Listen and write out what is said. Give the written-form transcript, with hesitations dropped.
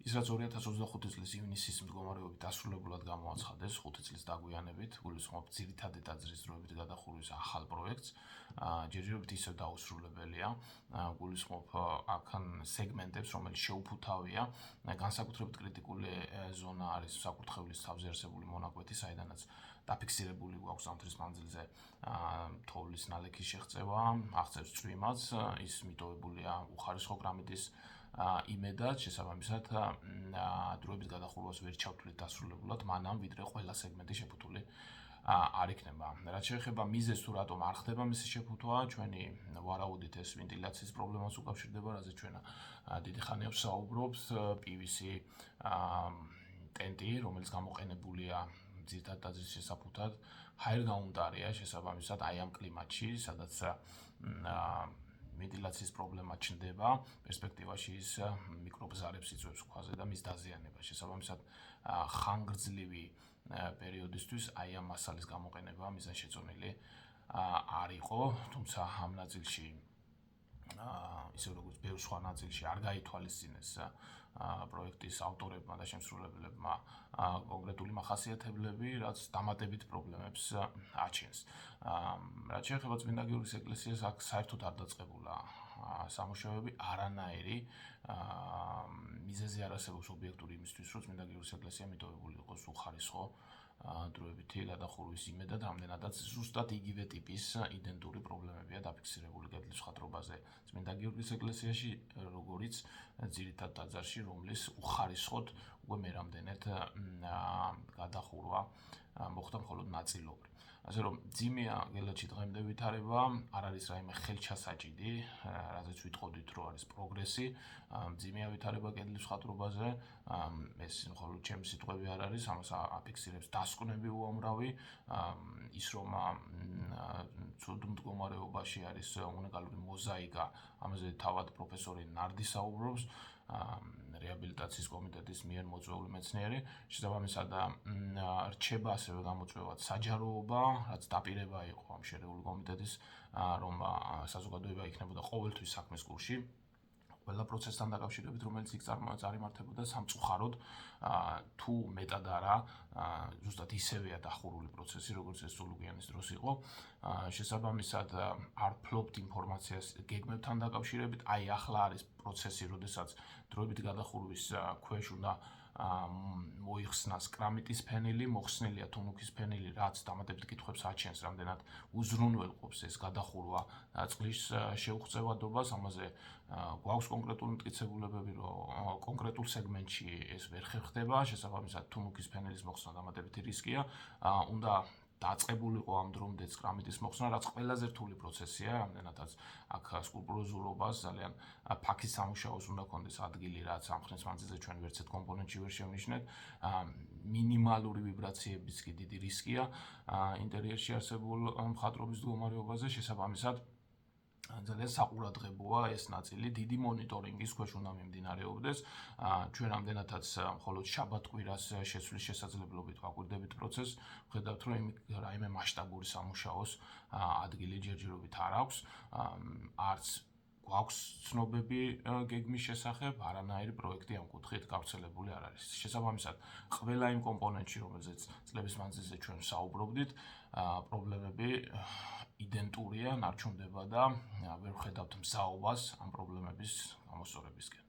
ის რაც 2025 წლის ივნისის მდგომარეობით დასრულებულად გამოაცხადეს 5 წლის დაგვიანებით, გულისხმობ ძირითადი ტაძრის დროებით გადახურვის ახალ პროექტს, ჯერჯერობით ისევ დაუსრულებელია, გულისხმობ აქ სეგმენტებს, რომელიც შეუფუთავია, განსაკუთრებით კრიტიკული ზონა არის საკურთხევლის თავზე არსებული მონაკვეთი, საიდანაც დაფიქსირებული გვაქვს ზამთრის მანძილზე თოვლის ნალექის შეღწევა, აღწევს წვიმაც, ის მიტოვებულია უხარისხო გრანიტის იმედად, შესაბამისად, დროებით გადახურვას ვერ ჩავთვლით დასრულებულად, მანამ ვიდრე ყველა სეგმენტი შეფუთული არ იქნება. რაც შეეხება მიზეზს თუ რატომ არ ხდება მისი შეფუთვა, ჩვენი ვარაუდით ეს ვენტილაციის პრობლემას უკავშირდება, რაზეც ჩვენ დიდი ხანია ვსაუბრობთ, PVC ტენტი, რომელიც გამოყენებულია ძირითადად ტაძრის შესაფუთად, ჰაერგაუმტარია, შესაბამისად, აი ამ კლიმატში, სადაც ვენტილაციის პრობლემა ჩნდება, პერსპექტივაში ის მიკრობზარებს იწვევს ქვაზე და მის დაზიანებას. შესაბამისად, ხანგრძლივი პერიოდისთვის აი ამ მასალის გამოყენება მიზანშეწონილი არ იყო, თუმცა ამ ნაწილში ისე როგორც ბევრ სხვა ნაწილში არ გაითვალისწინეს პროექტის ავტორებმა და შემსრულებლებმა კონკრეტული მახასიათებლები, რაც დამატებით პრობლემებს აჩენს. რაც შეეხება წმინდა გიორგის ეკლესიას, აქ საერთოდ არ დაწყებულა სამუშაოები, არანაირი მიზეზი არ არსებობს ობიექტური იმისთვის, რომ წმინდა გიორგის ეკლესია მიტოვებული იყოს უხარისხო დროებითი გადახურვის იმედად, რამდენადაც ზუსტად იგივე ტიპის იდენტური პრობლემებია დაფიქსირებული კედლის მხატვრობაზე წმინდა გიორგის ეკლესიაში, როგორიც ძირითად ტაძარში, რომლის უხარისხოდ უკვე მერამდენედ გადახურვა მოხდა მხოლოდ ნაწილობრივ. ასე რომ ძიმეა გელათში დღემდე ვითარება, არ არის რაიმე ხელჩასაჭიდი, რაზეც ვიტყოდით, რომ არის პროგრესი, ძიმეა ვითარება კედლის მხატვრობაზე, ეს მხოლოდ ჩემი სიტყვები არ არის, ამას აფიქსირებს დასკვნები უამრავი, ის რომ ცუდ მდგომარეობაში არის უნიკალური მოზაიკა, ამაზე თავად პროფესორი ნარდი საუბრობს, რეაბილიტაციის კომიტეტის მიერ მოწვეული მეცნიერი, შესაბამისად რჩება ასევე გამოწვევად საჯაროობა, რაც დაპირება იყო ამ შერეული კომიტეტის, რომ საზოგადოება იქნებოდა ყოველთვის საქმის კურსში, ყველა პროცესთან დაკავშირებით, რომელიც იქ წარიმართებოდა სამწუხაროდ, თუ მეტად არა, ზუსტად ისევეა დახურული პროცესი, როგორც ეს სულუგიანის დროს იყო. შესაბამისად, არ ფლობთ ინფორმაციას გეგმებთან დაკავშირებით, აი ახლა არის პროცესი, როდესაც დროებით გადახურვის ქვეშ უნდა მოიხსნას კრამიტის ფენილი, მოხსნილია თუნუქის ფენილი, რაც დამატებით კითხვებს აჩენს, რამდენად უზრუნველყოფს ეს გადახურვა წყლის შეუღწევადობას, ამაზე გვაქვს კონკრეტული მტკიცებულებები, რომ კონკრეტულ სეგმენტში ეს ვერ ხერხდება, შესაბამისად თუნუქის ფენილის მოხსნა დამატებითი რისკია, უნდა დაწყებულიყო ამ დრომდეც კრამიტის მოხსნა, რაც ყველაზე რთული პროცესია, რამდენადაც აქ სკულპტუროზულობას ძალიან ფაქის სამუშაოს უნდა კონდეს ადგილი, რაც ამ ხნის მანძილზე ჩვენ ვერცერთ კომპონენტში ვერ შევნიშნეთ, მინიმალური ვიბრაციების კი დიდი რისკია ინტერიერში არსებულ მხატვრობის მდგომარეობაზე, შესაბამისად ძალიან საყურადღებოა ეს ნაწილი, დიდი მონიტორინგის ქვეშ უნდა მიმდინარეობდეს. ჩვენ ამდენადაც მხოლოდ შაბათ-კვირას შეცვლის შესაძლებლობით ვაკვირდებით პროცესს, ვხედავთ, რომ რაიმე მასშტაბური სამუშაოს ადგილი ჯერჯერობით არ აქვს, არც გვაქვს ცნობები გეგმის შესახებ, არანაირი პროექტი ამ კუთხით გავრცელებული არ არის. შესაბამისად, ყველა იმ კომპონენტში, რომელზეც წლების მანძილზე ჩვენ საუბრობდით, პრობლემები იდენტურია, ნარჩუნდება და ვერ ვხედავთ მზაობას ამ პრობლემების გამოსწორებისკენ.